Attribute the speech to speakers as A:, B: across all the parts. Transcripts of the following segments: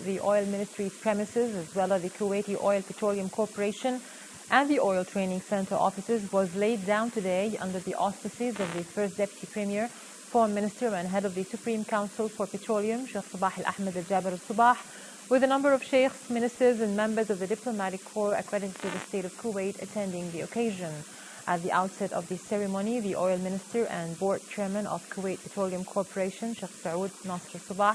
A: the Oil Ministry's premises, as well as the Kuwaiti Oil Petroleum Corporation and the Oil Training Center offices, was laid down today under the auspices of the First Deputy Premier, Foreign Minister and Head of the Supreme Council for Petroleum, Sheikh Sabah Al-Ahmed Al-Jaber Al-Sabah, with a number of sheikhs, ministers and members of the diplomatic corps accredited to the state of Kuwait attending the occasion. At the outset of the ceremony, the Oil Minister and Board Chairman of Kuwait Petroleum Corporation, Sheikh Saud Nasr Sabah,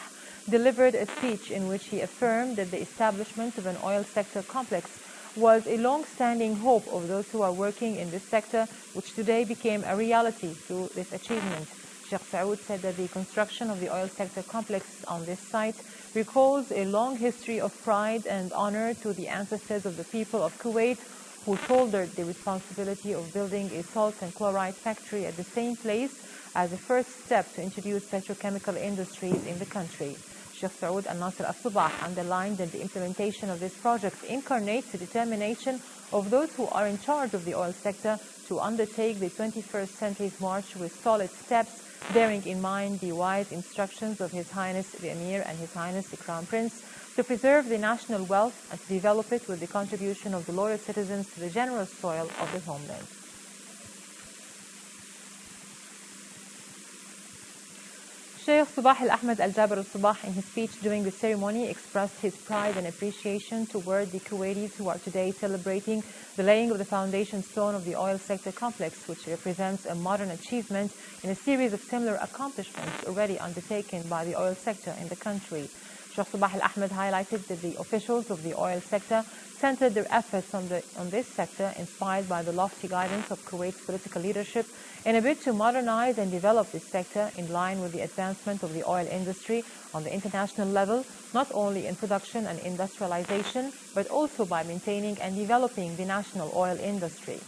A: delivered a speech in which he affirmed that the establishment of an oil sector complex was a long-standing hope of those who are working in this sector, which today became a reality through this achievement. Sheikh Saud said that the construction of the oil sector complex on this site recalls a long history of pride and honor to the ancestors of the people of Kuwait, who shouldered the responsibility of building a salt and chloride factory at the same place as a first step to introduce petrochemical industries in the country. Sheikh Saud Al-Nasr Al-Sabah underlined that the implementation of this project incarnates the determination of those who are in charge of the oil sector to undertake the 21st century's march with solid steps, bearing in mind the wise instructions of His Highness the Emir and His Highness the Crown Prince to preserve the national wealth and to develop it with the contribution of the loyal citizens to the generous soil of the homeland. Sheikh Sabah Al-Ahmed Al-Jaber Al-Sabah, in his speech during the ceremony, expressed his pride and appreciation toward the Kuwaitis who are today celebrating the laying of the foundation stone of the oil sector complex, which represents a modern achievement in a series of similar accomplishments already undertaken by the oil sector in the country. Sheikh Sabah Al-Ahmed highlighted that the officials of the oil sector centered their efforts on this sector, inspired by the lofty guidance of Kuwait's political leadership, in a bid to modernize and develop this sector in line with the advancement of the oil industry on the international level, not only in production and industrialization, but also by maintaining and developing the national oil industry.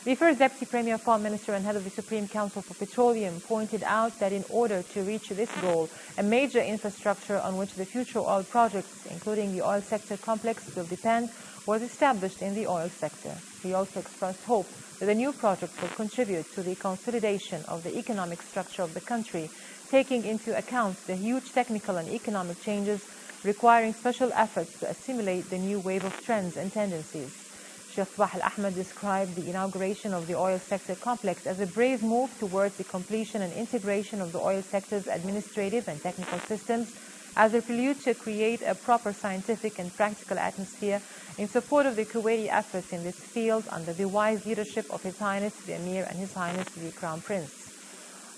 A: The First Deputy Premier, Foreign Minister and Head of the Supreme Council for Petroleum pointed out that in order to reach this goal, a major infrastructure on which the future oil projects, including the oil sector complex, will depend, was established in the oil sector. He also expressed hope that the new project will contribute to the consolidation of the economic structure of the country, taking into account the huge technical and economic changes requiring special efforts to assimilate the new wave of trends and tendencies. Sheikh Sabah Al-Ahmed described the inauguration of the oil sector complex as a brave move towards the completion and integration of the oil sector's administrative and technical systems as a prelude to create a proper scientific and practical atmosphere in support of the Kuwaiti efforts in this field under the wise leadership of His Highness the Emir and His Highness the Crown Prince.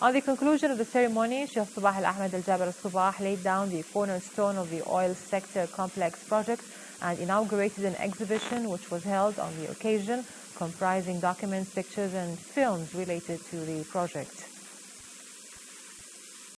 A: On the conclusion of the ceremony, Sheikh Sabah Al-Ahmed Al-Jaber Al-Sabah laid down the cornerstone of the oil sector complex project and inaugurated an exhibition which was held on the occasion, comprising documents, pictures and films related to the project.